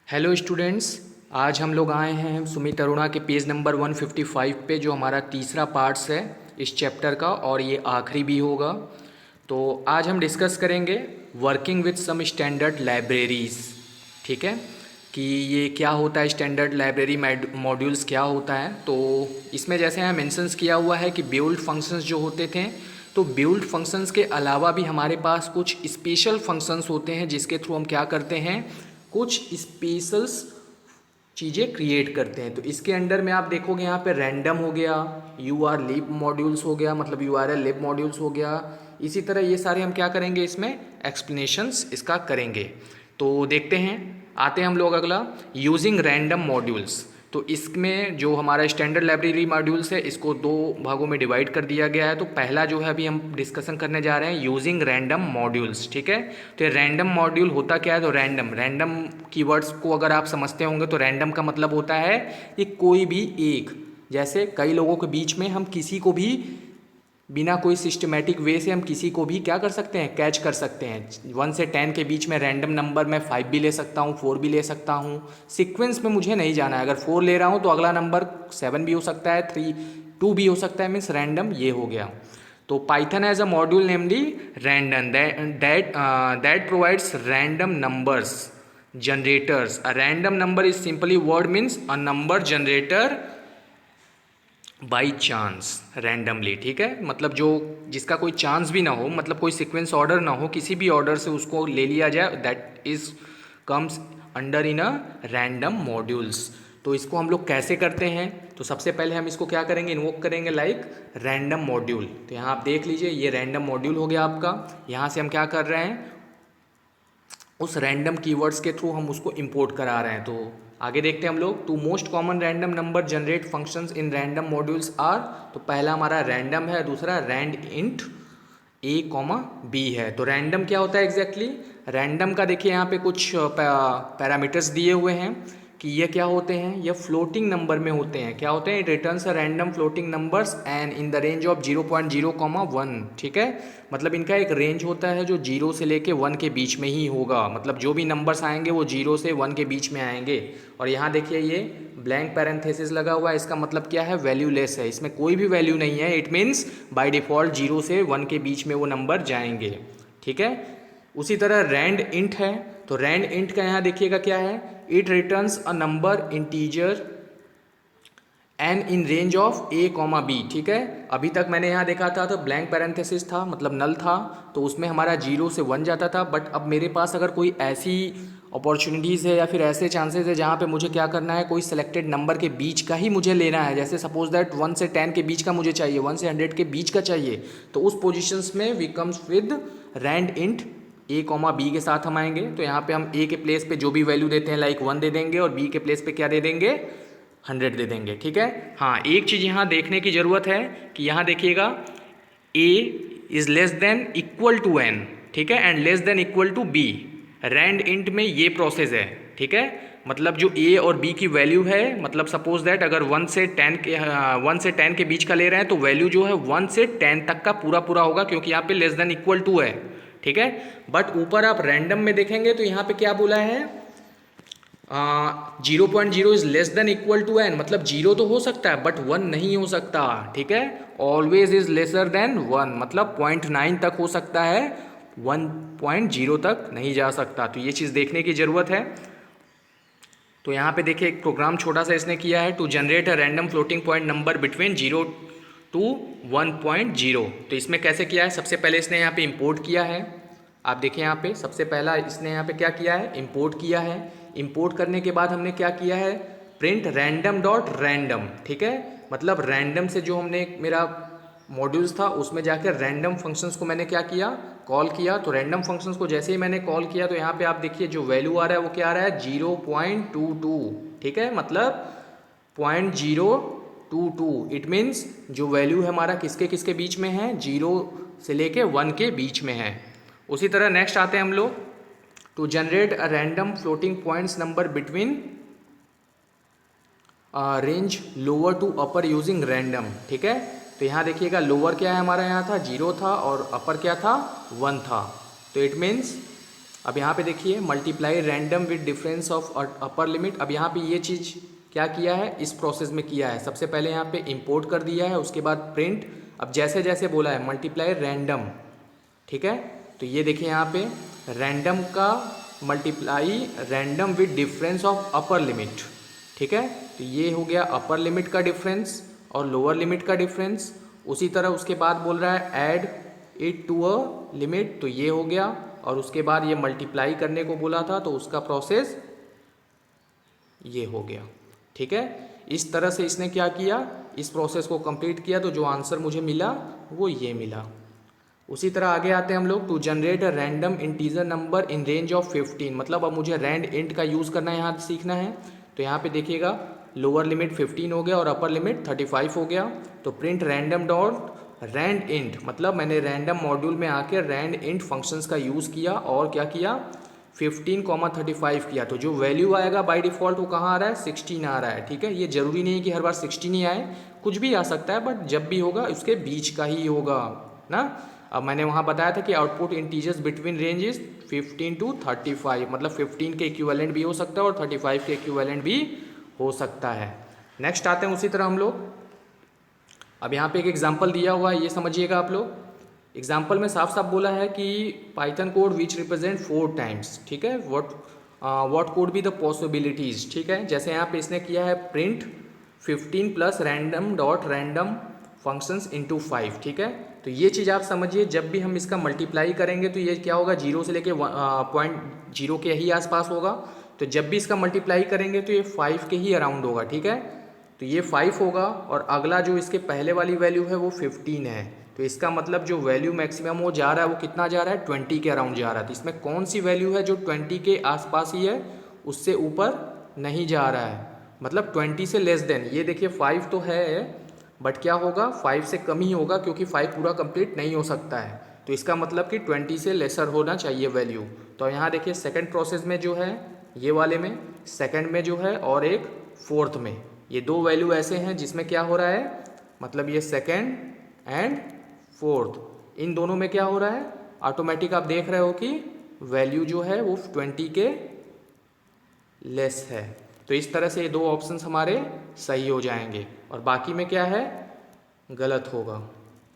Hello students. आज हम लोग आए हैं सुमित अरोड़ा के पेज नंबर 155 पे, जो हमारा तीसरा पार्ट्स है इस चैप्टर का और ये आखिरी भी होगा। तो आज हम डिस्कस करेंगे working with some standard libraries. ठीक है, कि ये क्या होता है, स्टैंडर्ड लाइब्रेरी मॉड्यूल्स क्या होता है। तो इसमें जैसे यहाँ मेंशंस किया हुआ है कि बिल्ड फंक्शंस जो होते थे, तो बिल्ड फंक्शंस के अलावा भी हमारे पास कुछ स्पेशल फंक्शंस होते हैं जिसके थ्रू हम क्या करते हैं, कुछ स्पेशल चीज़ें क्रिएट करते हैं। तो इसके अंडर में आप देखोगे यहाँ पे रैंडम हो गया, यू आर लिब मॉड्यूल्स हो गया, मतलब you R L lib modules हो गया। इसी तरह ये सारे हम क्या करेंगे, इसमें एक्सप्लेनेशंस इसका करेंगे। तो देखते हैं, आते हैं हम लोग अगला यूजिंग रैंडम मॉड्यूल्स। तो इसमें जो हमारा स्टैंडर्ड लाइब्रेरी मॉड्यूल्स है, इसको दो भागों में डिवाइड कर दिया गया है। तो पहला जो है अभी हम डिस्कशन करने जा रहे हैं यूजिंग रैंडम मॉड्यूल्स। ठीक है, तो ये रैंडम मॉड्यूल होता क्या है, तो रैंडम रैंडम कीवर्ड्स को अगर आप समझते होंगे तो रैंडम का मतलब होता है कि कोई भी एक, जैसे कई लोगों के बीच में हम किसी को भी बिना कोई सिस्टमेटिक वे से हम किसी को भी क्या कर सकते हैं, कैच कर सकते हैं। 1 से 10 के बीच में रैंडम नंबर मैं 5 भी ले सकता हूँ, 4 भी ले सकता हूँ। सीक्वेंस में मुझे नहीं जाना है, अगर 4 ले रहा हूँ तो अगला नंबर 7 भी हो सकता है, 2 भी हो सकता है, मीन्स रैंडम ये हो गया। तो Python as a module namely random that provides random numbers generators. A random number is simply word means a number generator by chance randomly. ठीक है, मतलब जो जिसका कोई चांस भी ना हो, मतलब कोई सीक्वेंस ऑर्डर ना हो, किसी भी ऑर्डर से उसको ले लिया जाए, that is comes under in a random modules. तो इसको हम लोग कैसे करते हैं, तो सबसे पहले हम इसको क्या करेंगे, इन्वोक करेंगे लाइक रैंडम मॉड्यूल। तो यहाँ आप देख लीजिए, ये रैंडम मॉड्यूल हो गया आपका। यहाँ से हम क्या कर रहे हैं, उस रैंडम कीवर्ड्स के थ्रू हम उसको इंपोर्ट करा रहे हैं। तो आगे देखते हैं हम लोग। Two most common random number generate functions in random modules are, तो पहला हमारा रैंडम है, दूसरा rand int a comma b है। तो रैंडम क्या होता है एग्जैक्टली, रैंडम का देखिए यहाँ पे कुछ पैरामीटर्स दिए हुए हैं कि ये क्या होते हैं, ये फ्लोटिंग नंबर में होते हैं। क्या होते हैं, it returns a random floating numbers and in the range of 0.0, 1। ठीक है, मतलब इनका एक रेंज होता है जो 0 से लेके 1 के बीच में ही होगा, मतलब जो भी नंबर्स आएंगे वो 0 से 1 के बीच में आएंगे। और यहाँ देखिए ये ब्लैंक पैरेंथेसिस लगा हुआ है, इसका मतलब क्या है, वैल्यूलेस है, इसमें कोई भी वैल्यू नहीं है। इट मीन्स बाय डिफ़ॉल्ट 0 से 1 के बीच में वो नंबर जाएंगे। ठीक है, उसी तरह रैंड इंट है, तो रैंड इंट का यहाँ देखिएगा क्या है, it returns a number integer n in range of a comma b. ठीक है, अभी तक मैंने यहाँ देखा था तो ब्लैंक पैरेंथेसिस था, मतलब नल था, तो उसमें हमारा 0 से 1 जाता था। बट अब मेरे पास अगर कोई ऐसी अपॉर्चुनिटीज़ है या फिर ऐसे चांसेस है जहाँ पे मुझे क्या करना है, कोई सिलेक्टेड नंबर के बीच का ही मुझे लेना है, जैसे सपोज दैट 1 से 10 के बीच का मुझे चाहिए, 1 से 100 के बीच का चाहिए, तो उस पोजिशंस में we comes with rand int a comma b के साथ हम आएंगे। तो यहाँ पे हम ए के प्लेस पे जो भी वैल्यू देते हैं लाइक 1 दे देंगे, और बी के प्लेस पे क्या दे देंगे, 100 दे देंगे। ठीक है, हाँ एक चीज़ यहाँ देखने की ज़रूरत है कि यहाँ देखिएगा a is less than equal to n, ठीक है, and less than equal to b। Rand int में ये प्रोसेस है। ठीक है, मतलब जो a और b की वैल्यू है, मतलब सपोज दैट अगर 1 से 10 के बीच का ले रहे हैं तो वैल्यू जो है 1 से 10 तक का पूरा पूरा होगा, क्योंकि यहाँ पे लेस देन इक्वल टू है। ठीक है, बट ऊपर आप रैंडम में देखेंगे तो यहाँ पे क्या बोला है, 0.0 is less than equal to n, मतलब 0 तो हो सकता है बट 1 नहीं हो सकता। ठीक है, ऑलवेज इज लेसर देन 1, मतलब 0.9 तक हो सकता है, 1.0 तक नहीं जा सकता। तो ये चीज़ देखने की ज़रूरत है। तो यहाँ पे देखिए एक प्रोग्राम छोटा सा इसने किया है, to generate a random floating point number between 0 to 1.0। तो इसमें कैसे किया है, सबसे पहले इसने यहाँ पे इंपोर्ट किया है। आप देखिए यहाँ पे सबसे पहला इसने यहाँ पे क्या किया है, इंपोर्ट किया है। इंपोर्ट करने के बाद हमने क्या किया है, प्रिंट रैंडम डॉट रैंडम। ठीक है, मतलब रैंडम से जो हमने मेरा मॉड्यूल्स था उसमें जाकर रैंडम फंक्शंस को मैंने क्या किया, कॉल किया। तो रैंडम फंक्शंस को जैसे ही मैंने कॉल किया तो यहाँ पे आप देखिए जो वैल्यू आ रहा है वो क्या आ रहा है, 0.22। ठीक है, मतलब 0.022। इट मीन्स जो वैल्यू है हमारा किसके किसके बीच में है, 0 से लेके 1 के बीच में है। उसी तरह नेक्स्ट आते हैं हम लोग, to generate a random floating points number between range lower to upper using random. ठीक है, तो यहाँ देखिएगा लोअर क्या है हमारा, यहाँ था 0 था, और अपर क्या था, 1 था। तो इट मीन्स अब यहाँ पे देखिए multiply random with difference of upper limit. अब यहाँ पे ये चीज़ क्या किया है, इस प्रोसेस में किया है। सबसे पहले यहाँ पे इंपोर्ट कर दिया है, उसके बाद प्रिंट। अब जैसे जैसे बोला है मल्टीप्लाई रैंडम, ठीक है, तो ये देखिए यहाँ पे रैंडम का multiply random with difference of upper limit, ठीक है, तो ये हो गया अपर लिमिट का डिफरेंस और लोअर लिमिट का डिफरेंस। उसी तरह उसके बाद बोल रहा है add it to a limit, तो ये हो गया। और उसके बाद ये मल्टीप्लाई करने को बोला था, तो उसका प्रोसेस ये हो गया, ठीक है। इस तरह से इसने क्या किया, इस प्रोसेस को कंप्लीट किया, तो जो आंसर मुझे मिला वो ये मिला। उसी तरह आगे आते हैं हम लोग, to generate a random integer number in range of 15, मतलब अब मुझे रैंड इंट का यूज़ करना है, यहाँ सीखना है। तो यहाँ पे देखिएगा लोअर लिमिट 15 हो गया और अपर लिमिट 35 हो गया। तो print random dot rand int, मतलब मैंने रैंडम मॉड्यूल में आके रैंड इंट फंक्शंस का यूज़ किया और क्या किया 15,35 किया। तो जो वैल्यू आएगा बाय डिफ़ॉल्ट वो कहाँ आ रहा है 16 आ रहा है, ठीक है। ये जरूरी नहीं कि हर बार 16 ही आए, कुछ भी आ सकता है, बट जब भी होगा उसके बीच का ही होगा ना। अब मैंने वहाँ बताया था कि output integers between ranges 15 to 35, मतलब 15 के इक्विवेलेंट भी हो सकता है और 35 के इक्विवेलेंट भी हो सकता है। नेक्स्ट आते हैं उसी तरह हम लोग। अब यहाँ पे एक एग्जांपल दिया हुआ है, ये समझिएगा आप लोग। एग्जांपल में साफ साफ बोला है कि Python code which represent 4 times, ठीक है, what code be the possibilities, ठीक है। जैसे यहाँ पे इसने किया है print 15 plus random dot random functions into 5, ठीक है। तो ये चीज़ आप समझिए, जब भी हम इसका मल्टीप्लाई करेंगे तो ये क्या होगा, 0 से लेके 0.0 के ही आसपास होगा। तो जब भी इसका मल्टीप्लाई करेंगे तो ये 5 के ही अराउंड होगा, ठीक है। तो ये 5 होगा और अगला जो इसके पहले वाली वैल्यू है वो 15 है। तो इसका मतलब जो वैल्यू मैक्सिमम वो जा रहा है वो कितना जा रहा है 20 के अराउंड जा रहा है। तो इसमें कौन सी वैल्यू है जो 20 के आसपास ही है, उससे ऊपर नहीं जा रहा है, मतलब 20 से लेस देन। ये देखिए 5 तो है बट क्या होगा 5 से कम ही होगा, क्योंकि 5 पूरा कंप्लीट नहीं हो सकता है। तो इसका मतलब कि 20 से लेसर होना चाहिए वैल्यू। तो यहाँ देखिए सेकंड प्रोसेस में जो है ये वाले में, सेकंड में जो है और एक फोर्थ में, ये दो वैल्यू ऐसे हैं जिसमें क्या हो रहा है, मतलब ये सेकंड एंड फोर्थ, इन दोनों में क्या हो रहा है, ऑटोमेटिक आप देख रहे हो कि वैल्यू जो है वो 20 के लेस है। तो इस तरह से ये दो ऑप्शंस हमारे सही हो जाएंगे और बाकी में क्या है गलत होगा।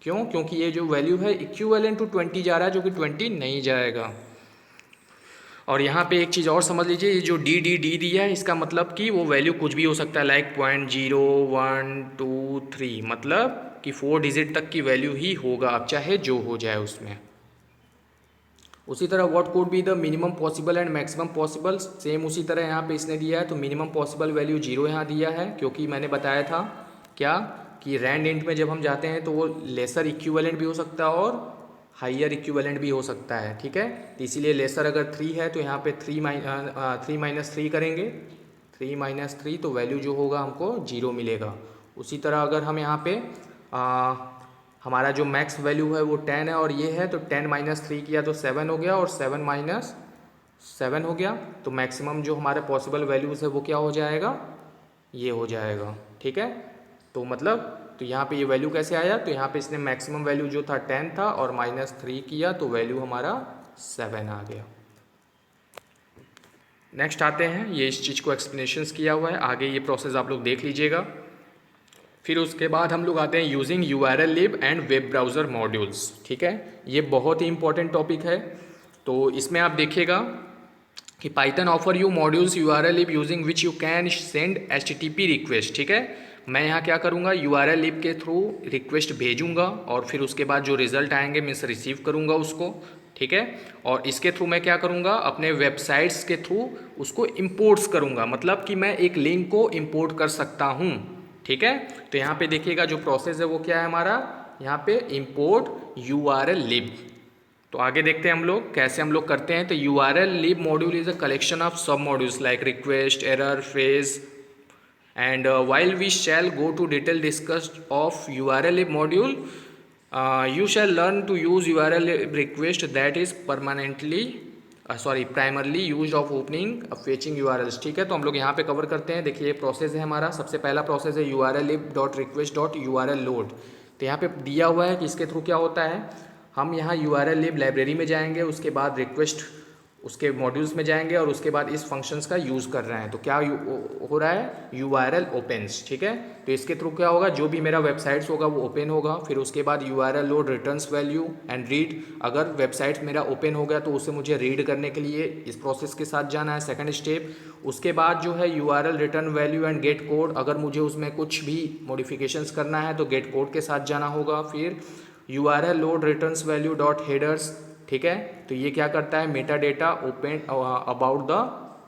क्यों, क्योंकि ये जो वैल्यू है इक्विवेलेंट टू 20 जा रहा है, जो कि 20 नहीं जाएगा। और यहाँ पे एक चीज़ और समझ लीजिए, ये जो डी डी डी दिया है इसका मतलब कि वो वैल्यू कुछ भी हो सकता है, लाइक 0.0 1 2 3, मतलब कि 4 डिजिट तक की वैल्यू ही होगा, अब चाहे जो हो जाए उसमें। उसी तरह what could be the minimum possible and maximum possible, same उसी तरह यहाँ पे इसने दिया है। तो मिनिमम पॉसिबल वैल्यू 0 यहाँ दिया है, क्योंकि मैंने बताया था क्या कि रैंड इंट में जब हम जाते हैं तो वो लेसर इक्विवेलेंट भी हो सकता है और हाइयर इक्विवेलेंट भी हो सकता है, ठीक है। तो इसीलिए लेसर अगर 3 है तो यहाँ पे 3 माइनस 3 करेंगे, 3 माइनस 3, तो वैल्यू जो होगा हमको 0 मिलेगा। उसी तरह अगर हम यहाँ पे हमारा जो मैक्स वैल्यू है वो 10 है और ये है, तो 10 माइनस 3 किया तो 7 हो गया और 7 माइनस 7 हो गया। तो मैक्सिमम जो हमारे पॉसिबल वैल्यूज़ है वो क्या हो जाएगा, ये हो जाएगा, ठीक है। तो मतलब तो यहाँ पे ये वैल्यू कैसे आया, तो यहाँ पे इसने मैक्सिमम वैल्यू जो था 10 था और माइनस 3 किया तो वैल्यू हमारा 7 आ गया। नेक्स्ट आते हैं, ये इस चीज़ को एक्सप्लेनेशंस किया हुआ है, आगे ये प्रोसेस आप लोग देख लीजिएगा। फिर उसके बाद हम लोग आते हैं using URL-lib and web browser modules, ठीक है। ये बहुत ही इंपॉर्टेंट टॉपिक है। तो इसमें आप देखिएगा कि Python offer you modules URL-lib using which you can send HTTP request, ठीक है। मैं यहाँ क्या करूँगा URL-lib के थ्रू रिक्वेस्ट भेजूँगा और फिर उसके बाद जो रिजल्ट आएंगे मैं रिसीव करूँगा उसको, ठीक है। और इसके थ्रू मैं क्या करूँगा अपने वेबसाइट्स के थ्रू उसको इम्पोर्ट्स करूँगा, मतलब कि मैं एक लिंक को इम्पोर्ट कर सकता हूँ, ठीक है। तो यहाँ पे देखिएगा जो प्रोसेस है वो क्या है हमारा, यहाँ पे इम्पोर्ट URL-lib। तो आगे देखते हैं हम लोग कैसे हम लोग करते हैं। तो URL-lib module is a collection of sub modules like request, error, parse, and while we shall go to detail discuss of URL-lib module, you shall learn to use URL-lib request that is primarily used of opening fetching URLs, ठीक है। तो हम लोग यहाँ पे cover करते हैं। देखिए ये प्रोसेस है हमारा, सबसे पहला प्रोसेस है URL-lib.request.url लोड। तो यहाँ पे दिया हुआ है कि इसके थ्रू क्या होता है, हम यहाँ URL-lib लाइब्रेरी में जाएंगे, उसके बाद रिक्वेस्ट उसके मॉड्यूल्स में जाएंगे और उसके बाद इस फंक्शंस का यूज़ कर रहे हैं, तो क्या हो रहा है, URL ओपन्स, ठीक है। तो इसके थ्रू क्या होगा, जो भी मेरा वेबसाइट्स होगा वो ओपन होगा। फिर उसके बाद URL load returns value and read, अगर वेबसाइट मेरा ओपन हो गया तो उसे मुझे रीड करने के लिए इस प्रोसेस के साथ जाना है, सेकंड स्टेप। उसके बाद जो है URL return value and gate code, अगर मुझे उसमें कुछ भी मॉडिफिकेशंस करना है तो गेट कोड के साथ जाना होगा। फिर URL load returns value dot headers, ठीक है। तो ये क्या करता है, Meta data open about the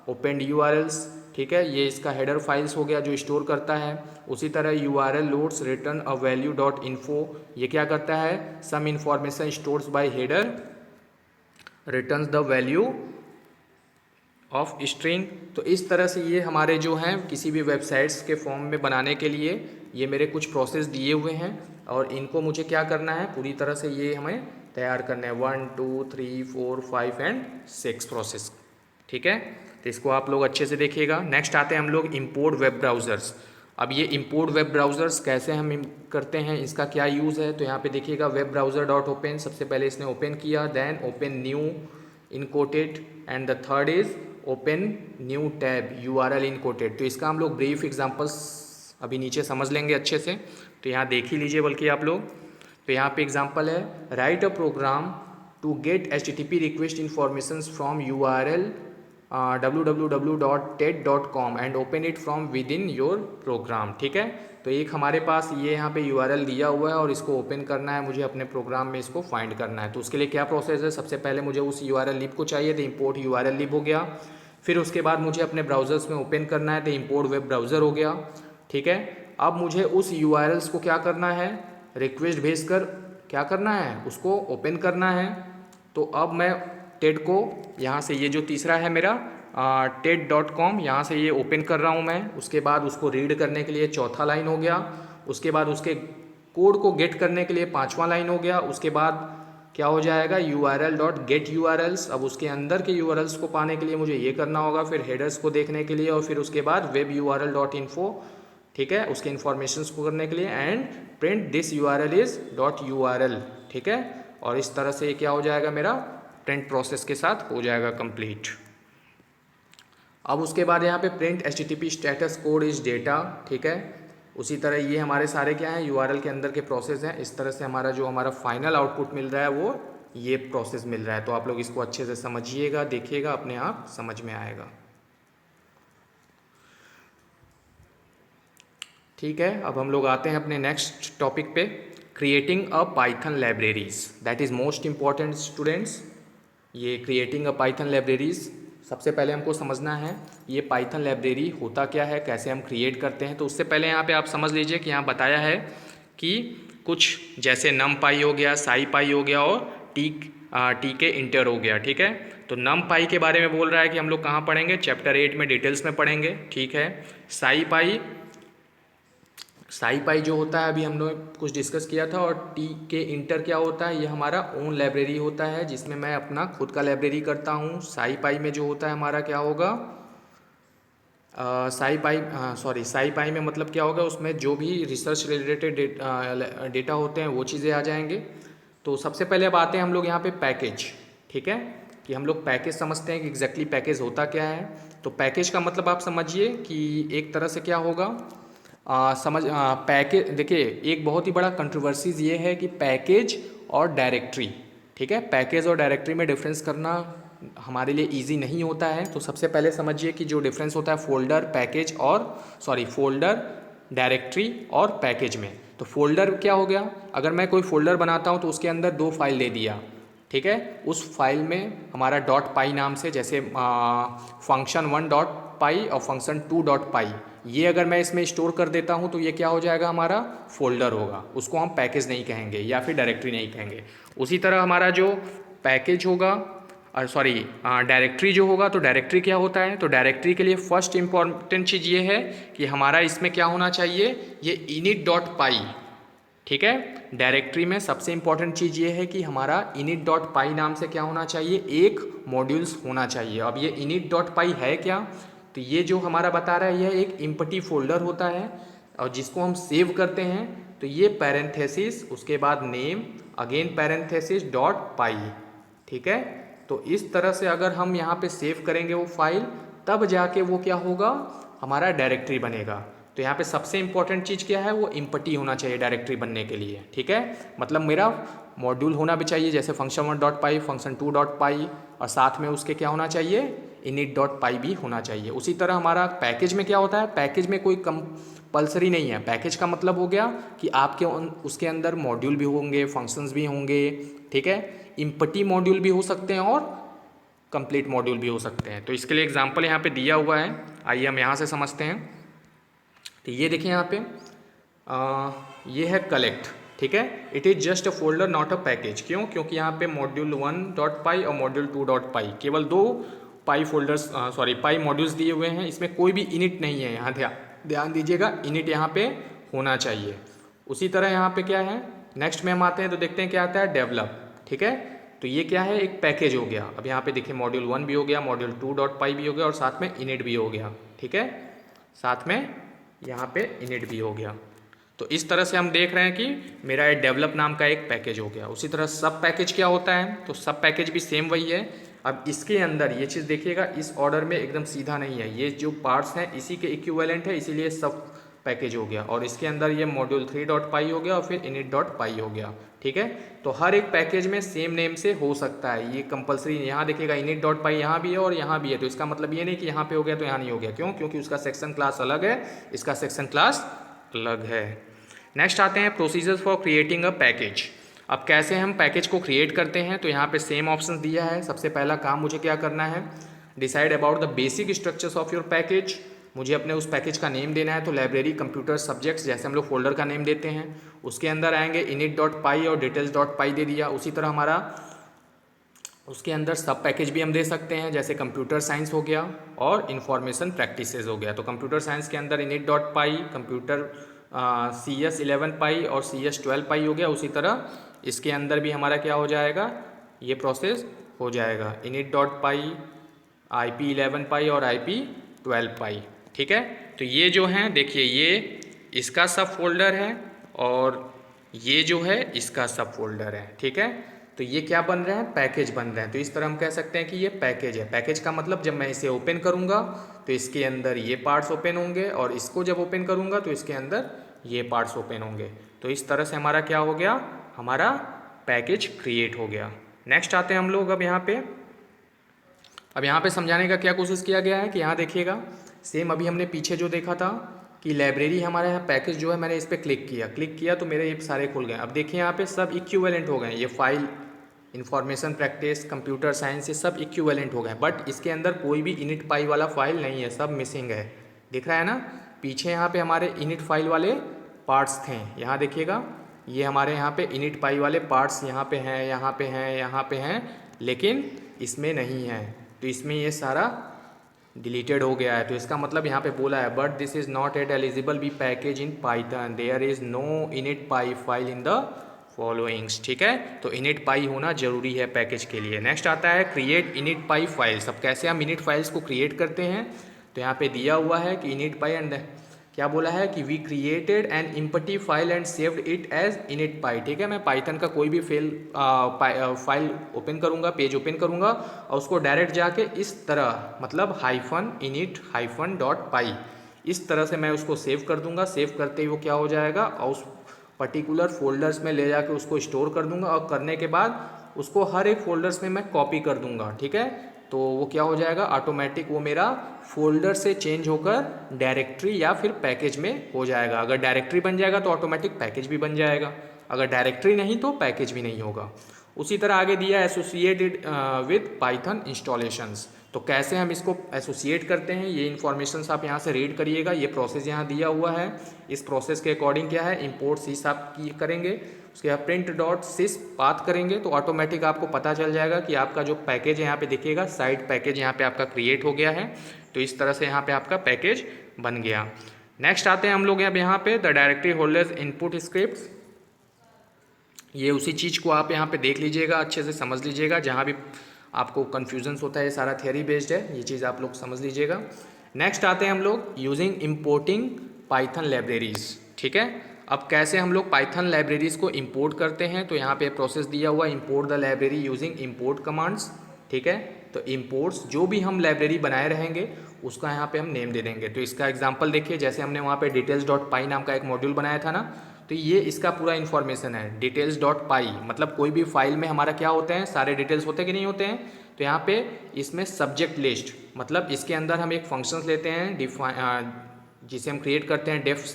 open URLs, ठीक है। ये इसका हेडर फाइल्स हो गया जो स्टोर करता है। उसी तरह URL loads return a value dot info, ये क्या करता है, some information stores by header returns the value of string. तो इस तरह से ये हमारे जो हैं किसी भी वेबसाइट्स के फॉर्म में बनाने के लिए ये मेरे कुछ प्रोसेस दिए हुए हैं, और इनको मुझे क्या करना है, पूरी तरह से ये हमें तैयार करना है, 1 2 3 4 5 एंड 6 प्रोसेस, ठीक है। तो इसको आप लोग अच्छे से देखिएगा। नेक्स्ट आते हैं हम लोग इंपोर्ट वेब ब्राउज़र्स। अब ये इंपोर्ट वेब ब्राउज़र्स कैसे हम करते हैं, इसका क्या यूज़ है, तो यहाँ पे देखिएगा वेब ब्राउज़र डॉट ओपन, सबसे पहले इसने ओपन किया, then open new encoded, and the third is open new tab URL encoded. तो इसका हम लोग ब्रीफ एग्जांपल्स अभी नीचे समझ लेंगे अच्छे से, तो यहाँ देख ही लीजिए बल्कि आप लोग। तो यहाँ पे एग्जांपल है, write a program to get HTTP request information from URL www.ted.com and open it from within your program, ठीक है। तो एक हमारे पास ये यहाँ पे URL दिया हुआ है और इसको ओपन करना है, मुझे अपने प्रोग्राम में इसको फाइंड करना है। तो उसके लिए क्या प्रोसेस है, सबसे पहले मुझे उस URL लिब को चाहिए, तो इंपोर्ट URL लिब हो गया। फिर उसके बाद मुझे अपने ब्राउज़र्स में ओपन करना है, तो इंपोर्ट वेब ब्राउज़र हो गया, ठीक है। अब मुझे उस URLs को क्या करना है, रिक्वेस्ट भेजकर क्या करना है, उसको ओपन करना है। तो अब मैं टेड को यहाँ से, ये जो तीसरा है मेरा TED.com, यहाँ से ये ओपन कर रहा हूँ मैं। उसके बाद उसको रीड करने के लिए चौथा लाइन हो गया। उसके बाद उसके कोड को गेट करने के लिए पांचवा लाइन हो गया। उसके बाद क्या हो जाएगा, URL.getURLs, अब उसके अंदर के URLs को पाने के लिए मुझे ये करना होगा, फिर हेडर्स को देखने के लिए, और फिर उसके बाद web URL.info, ठीक है, उसके इन्फॉर्मेशन को करने के लिए, and print this URL is .url, ठीक है। और इस तरह से क्या हो जाएगा, मेरा प्रिंट प्रोसेस के साथ हो जाएगा कंप्लीट। अब उसके बाद यहाँ पे print HTTP status code is data, ठीक है। उसी तरह ये हमारे सारे क्या हैं, URL के अंदर के प्रोसेस हैं। इस तरह से हमारा जो हमारा फाइनल आउटपुट मिल रहा है वो ये प्रोसेस मिल रहा है। तो आप लोग इसको अच्छे से समझिएगा, देखिएगा, अपने आप समझ में आएगा, ठीक है। अब हम लोग आते हैं अपने नेक्स्ट टॉपिक पे, creating a Python libraries, that is most important students. ये क्रिएटिंग अ पाइथन लाइब्रेरीज, सबसे पहले हमको समझना है ये पाइथन लाइब्रेरी होता क्या है, कैसे हम क्रिएट करते हैं। तो उससे पहले यहाँ पे आप समझ लीजिए कि यहाँ बताया है कि कुछ जैसे NumPy हो गया, SciPy हो गया, और TK इंटर हो गया, ठीक है। तो NumPy के बारे में बोल रहा है कि हम लोग कहाँ पढ़ेंगे, चैप्टर 8 में डिटेल्स में पढ़ेंगे, ठीक है। SciPy जो होता है अभी हम लोग कुछ डिस्कस किया था, और TK इंटर क्या होता है, ये हमारा ओन लाइब्रेरी होता है जिसमें मैं अपना खुद का लाइब्रेरी करता हूँ। SciPy में जो होता है हमारा क्या होगा, SciPy में मतलब क्या होगा, उसमें जो भी रिसर्च रिलेटेड डेटा होते हैं वो चीज़ें आ जाएंगे। तो सबसे पहले अब आते हैं हम लोग यहाँ पे पैकेज, ठीक है, कि हम लोग पैकेज समझते हैं कि एग्जैक्टली पैकेज होता क्या है। तो पैकेज का मतलब आप समझिए कि एक तरह से क्या होगा, पैकेज, देखिए एक बहुत ही बड़ा कंट्रोवर्सीज ये है कि पैकेज और डायरेक्टरी, ठीक है, पैकेज और डायरेक्टरी में डिफरेंस करना हमारे लिए इजी नहीं होता है। तो सबसे पहले समझिए कि जो डिफरेंस होता है फोल्डर, डायरेक्टरी और पैकेज में। तो फोल्डर क्या हो गया, अगर मैं कोई फोल्डर बनाता हूँ तो उसके अंदर 2 फाइल दे दिया, ठीक है। उस फाइल में हमारा .py नाम से, जैसे function1.py और function2.py, ये अगर मैं इसमें स्टोर कर देता हूँ तो ये क्या हो जाएगा, हमारा फोल्डर होगा, उसको हम पैकेज नहीं कहेंगे या फिर डायरेक्टरी नहीं कहेंगे। उसी तरह हमारा जो पैकेज होगा, डायरेक्टरी जो होगा, तो डायरेक्टरी क्या होता है, तो डायरेक्टरी के लिए फर्स्ट इंपॉर्टेंट चीज़ ये है कि हमारा इसमें क्या होना चाहिए, ये init.py, ठीक है। डायरेक्टरी में सबसे इंपॉर्टेंट चीज़ ये है कि हमारा init.py नाम से क्या होना चाहिए, एक मॉड्यूल्स होना चाहिए। अब ये init.py है क्या, तो ये जो हमारा बता रहा है, यह एक इम्पटी फोल्डर होता है और जिसको हम सेव करते हैं। तो ये पैरेंथेसिस, उसके बाद नेम, अगेन पैरेंथेसिस .py, ठीक है। तो इस तरह से अगर हम यहाँ पे सेव करेंगे वो फाइल, तब जाके वो क्या होगा, हमारा डायरेक्टरी बनेगा। तो यहाँ पे सबसे इंपॉर्टेंट चीज़ क्या है, वो इम्पटी होना चाहिए डायरेक्टरी बनने के लिए, ठीक है। मतलब मेरा मॉड्यूल होना भी चाहिए, जैसे function1.py, function2.py, और साथ में उसके क्या होना चाहिए, init.py भी होना चाहिए। उसी तरह हमारा पैकेज में क्या होता है, पैकेज में कोई कंपल्सरी नहीं है। पैकेज का मतलब हो गया कि आपके उसके अंदर मॉड्यूल भी होंगे, फंक्शंस भी होंगे, ठीक है। इम्पटी मॉड्यूल भी हो सकते हैं और कंप्लीट मॉड्यूल भी हो सकते हैं। तो इसके लिए एग्जांपल यहाँ पे दिया हुआ है, आइए हम यहाँ से समझते हैं। तो ये देखिए यहाँ पे ये है कलेक्ट, ठीक है। It is just a folder not a package. क्यों? क्योंकि यहाँ पे module1.py और module2.py केवल दो पाई फोल्डर्स पाई मॉड्यूल्स दिए हुए हैं, इसमें कोई भी इनिट नहीं है। यहाँ ध्यान दीजिएगा, इनिट यहाँ पे होना चाहिए। उसी तरह यहाँ पे क्या है, नेक्स्ट में हम आते हैं तो देखते हैं क्या आता है, डेवलप, ठीक है। तो ये क्या है, एक पैकेज हो गया। अब यहाँ पे देखिए module1 भी हो गया, module2.py भी हो गया और साथ में इनिट भी हो गया, ठीक है। साथ में यहाँ पे इनिट भी हो गया। तो इस तरह से हम देख रहे हैं कि मेरा ये डेवलप नाम का एक पैकेज हो गया। उसी तरह सब पैकेज क्या होता है, तो सब पैकेज भी सेम वही है। अब इसके अंदर ये चीज़ देखिएगा, इस ऑर्डर में एकदम सीधा नहीं है, ये जो पार्ट्स हैं इसी के इक्विवेलेंट है, इसीलिए सब पैकेज हो गया। और इसके अंदर ये module3.py हो गया और फिर init.py हो गया, ठीक है। तो हर एक पैकेज में सेम नेम से हो सकता है, ये कंपलसरी। यहाँ देखिएगा init.py यहाँ भी है और यहाँ भी है, तो इसका मतलब ये नहीं कि यहाँ पे हो गया तो यहाँ नहीं हो गया। क्यों? क्योंकि उसका सेक्शन क्लास अलग है, इसका सेक्शन क्लास अलग है। नेक्स्ट आते हैं procedures for creating a package. अब कैसे हम पैकेज को क्रिएट करते हैं, तो यहाँ पे सेम ऑप्शन दिया है। सबसे पहला काम मुझे क्या करना है, decide about the basic structures of your package. मुझे अपने उस पैकेज का नेम देना है, तो लाइब्रेरी कंप्यूटर सब्जेक्ट्स, जैसे हम लोग फोल्डर का नेम देते हैं, उसके अंदर आएंगे init.py और details.py दे दिया। उसी तरह हमारा उसके अंदर सब पैकेज भी हम दे सकते हैं, जैसे कंप्यूटर साइंस हो गया और इंफॉर्मेशन प्रैक्टिसेस हो गया। तो कंप्यूटर साइंस के अंदर init.py, कंप्यूटर CS11py और CS12py हो गया। उसी तरह इसके अंदर भी हमारा क्या हो जाएगा, ये प्रोसेस हो जाएगा init.py, IP11py और IP12py, ठीक है। तो ये जो हैं देखिए, ये इसका सब फोल्डर है और ये जो है इसका सब फोल्डर है, ठीक है। तो ये क्या बन रहे हैं, पैकेज बन रहे हैं। तो इस तरह हम कह सकते हैं कि ये पैकेज है। पैकेज का मतलब जब मैं इसे ओपन करूँगा तो इसके अंदर ये पार्ट्स ओपन होंगे और इसको जब ओपन करूँगा तो इसके अंदर ये पार्ट्स ओपन होंगे। तो इस तरह से हमारा क्या हो गया, हमारा पैकेज क्रिएट हो गया। नेक्स्ट आते हैं हम लोग अब यहाँ पे समझाने का क्या कोशिश किया गया है कि यहाँ देखिएगा, सेम अभी हमने पीछे जो देखा था कि लाइब्रेरी हमारे यहाँ पैकेज जो है, मैंने इस पर क्लिक किया तो मेरे ये सारे खुल गए। अब देखिए यहाँ पे सब इक्विवेलेंट हो गए, ये file, information practice, computer science, ये सब इक्विवेलेंट हो गए। बट इसके अंदर कोई भी init.py वाला फाइल नहीं है, सब मिसिंग है। दिख रहा है ना, पीछे यहाँ पे हमारे init फाइल वाले पार्ट्स थे। यहाँ देखिएगा, ये हमारे यहाँ पे init.py वाले पार्ट्स यहाँ पे हैं, यहाँ पे हैं, यहाँ पे हैं, लेकिन इसमें नहीं है। तो इसमें ये सारा डिलीटेड हो गया है। तो इसका मतलब यहाँ पे बोला है, but this is not at eligible be package in Python, there is no init.py file in the followings, ठीक है। तो init.py होना जरूरी है पैकेज के लिए। नेक्स्ट आता है क्रिएट init.py फाइल्स। अब कैसे हम init फाइल्स को क्रिएट करते हैं, तो यहाँ पे दिया हुआ है कि init.py एंड क्या बोला है कि we created an empty file and saved it as init.py, ठीक है। मैं पाइथन का कोई भी फाइल ओपन करूँगा, पेज ओपन करूँगा और उसको डायरेक्ट जाके इस तरह, मतलब -init-.py, इस तरह से मैं उसको सेव कर दूंगा। सेव करते ही वो क्या हो जाएगा, और उस पर्टिकुलर फोल्डर्स में ले जाके उसको स्टोर कर दूंगा और करने के बाद उसको हर एक फोल्डर्स में मैं कॉपी कर दूंगा, ठीक है। तो वो क्या हो जाएगा, ऑटोमेटिक वो मेरा फोल्डर से चेंज होकर डायरेक्टरी या फिर पैकेज में हो जाएगा। अगर डायरेक्टरी बन जाएगा तो ऑटोमेटिक पैकेज भी बन जाएगा, अगर डायरेक्टरी नहीं तो पैकेज भी नहीं होगा। उसी तरह आगे दिया एसोसिएटेड विद पाइथन इंस्टॉलेशंस। तो कैसे हम इसको एसोसिएट करते हैं, ये इन्फॉर्मेशन आप यहाँ से रीड करिएगा। ये प्रोसेस यहाँ दिया हुआ है, इस प्रोसेस के अकॉर्डिंग क्या है, इंपोर्ट sys आप करेंगे, उसके बाद print.sys पाथ करेंगे तो ऑटोमेटिक आपको पता चल जाएगा कि आपका जो पैकेज है यहाँ पे देखिएगा, साइड पैकेज यहाँ पे आपका क्रिएट हो गया है। तो इस तरह से यहाँ पे आपका पैकेज बन गया। नेक्स्ट आते हैं हम लोग अब यहाँ पे the directory holders input script. ये उसी चीज़ को आप यहाँ पे देख लीजिएगा, अच्छे से समझ लीजिएगा। जहाँ भी आपको कन्फ्यूजन्स होता है, ये सारा थियरी बेस्ड है, ये चीज़ आप लोग समझ लीजिएगा। नेक्स्ट आते हैं हम लोग यूजिंग इम्पोर्टिंग पाइथन लाइब्रेरीज, ठीक है। अब कैसे हम लोग पाइथन लाइब्रेरीज को इंपोर्ट करते हैं, तो यहाँ पे प्रोसेस दिया हुआ, import the library using import commands, ठीक है। तो इंपोर्ट्स जो भी हम लाइब्रेरी बनाए रहेंगे उसका यहाँ पे हम नेम दे देंगे। तो इसका एग्जांपल देखिए, जैसे हमने वहाँ पे details.py नाम का एक मॉड्यूल बनाया था ना, तो ये इसका पूरा इन्फॉर्मेशन है। details.py मतलब कोई भी फाइल में हमारा क्या होते हैं, सारे डिटेल्स होते कि नहीं होते हैं। तो यहाँ पे इसमें सब्जेक्ट लिस्ट मतलब इसके अंदर हम एक फंक्शंस लेते हैं जिसे हम क्रिएट करते हैं डेफ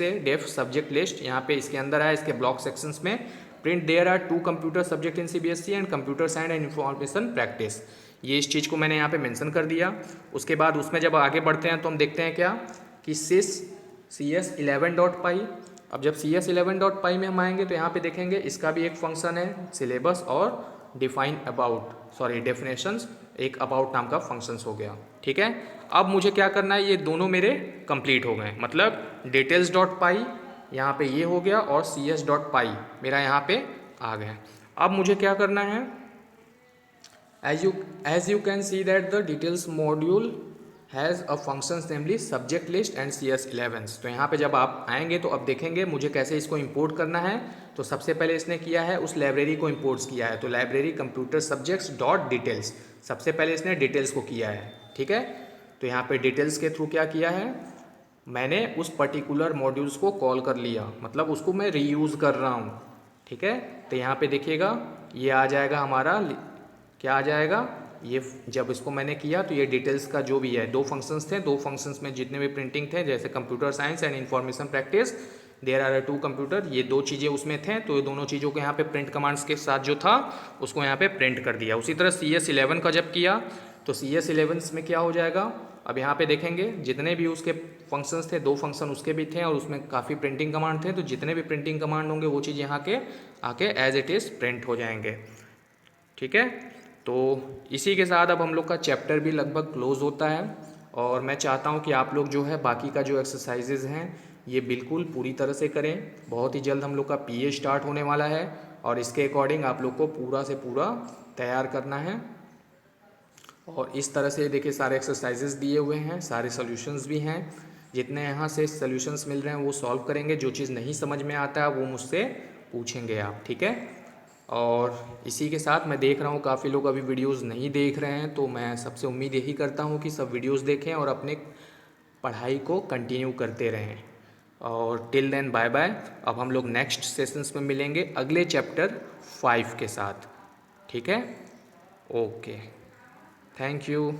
सब्जेक्ट लिस्ट। यहाँ पे इसके अंदर है, इसके ब्लॉक सेक्शंस में print there are 2 computer subject in CBSE and computer science and information practice. ये इस चीज़ को मैंने यहाँ पे मेंशन कर दिया। उसके बाद उसमें जब आगे बढ़ते हैं तो हम देखते हैं क्या कि CS11.py। अब जब CS11.py में हम आएंगे तो यहाँ पे देखेंगे इसका भी एक फंक्शन है सिलेबस और डेफिनेशंस, एक अबाउट नाम का फंक्शंस हो गया। ठीक है। अब मुझे क्या करना है, ये दोनों मेरे कंप्लीट हो गए, मतलब details.py यहाँ पे ये हो गया और cs.py मेरा यहाँ पे आ गया। अब मुझे क्या करना है, as you can see that the details module has a functions namely subject list and CS11। तो यहाँ पे जब आप आएंगे तो अब देखेंगे मुझे कैसे इसको इंपोर्ट करना है। तो सबसे पहले इसने किया है उस लाइब्रेरी को इंपोर्ट किया है, तो library computer subjects dot details, सबसे पहले इसने डिटेल्स को किया है। ठीक है। तो यहाँ पे डिटेल्स के थ्रू क्या किया है, मैंने उस पर्टिकुलर मॉड्यूल्स को कॉल कर लिया, मतलब उसको मैं रीयूज़ कर रहा हूँ। ठीक है। तो यहाँ पे देखिएगा ये आ जाएगा हमारा, क्या आ जाएगा, ये जब इसको मैंने किया तो ये डिटेल्स का जो भी है, 2 फंक्शंस थे, 2 फंक्शंस में जितने भी प्रिंटिंग थे जैसे computer science and information practice, there are 2 computer, ये 2 चीज़ें उसमें थे। तो ये दोनों चीज़ों को यहाँ पे प्रिंट कमांड्स के साथ जो था उसको यहाँ पे प्रिंट कर दिया। उसी तरह CS11 का जब किया तो CS11 में क्या हो जाएगा, अब यहाँ पे देखेंगे जितने भी उसके फंक्शंस थे, 2 फंक्शन उसके भी थे और उसमें काफ़ी प्रिंटिंग कमांड थे, तो जितने भी प्रिंटिंग कमांड होंगे वो चीज़ यहाँ के आके एज इट इज़ प्रिंट हो जाएंगे। ठीक है। तो इसी के साथ अब हम लोग का चैप्टर भी लगभग क्लोज होता है और मैं चाहता हूँ कि आप लोग जो है बाकी का जो एक्सरसाइजेज हैं ये बिल्कुल पूरी तरह से करें। बहुत ही जल्द हम लोग का PA स्टार्ट होने वाला है और इसके अकॉर्डिंग आप लोग को पूरा से पूरा तैयार करना है। और इस तरह से देखिए सारे एक्सरसाइजेज दिए हुए हैं, सारे सॉल्यूशंस भी हैं, जितने यहाँ से सॉल्यूशंस मिल रहे हैं वो सॉल्व करेंगे। जो चीज़ नहीं समझ में आता है वो मुझसे पूछेंगे आप। ठीक है। और इसी के साथ मैं देख रहा हूँ काफ़ी लोग अभी वीडियोस नहीं देख रहे हैं, तो मैं सबसे उम्मीद यही करता हूँ कि सब वीडियोस देखें और अपने पढ़ाई को कंटिन्यू करते रहें। और टिल देन बाय बाय। अब हम लोग नेक्स्ट सेशंस में मिलेंगे अगले चैप्टर 5 के साथ। ठीक है। Okay, thank you.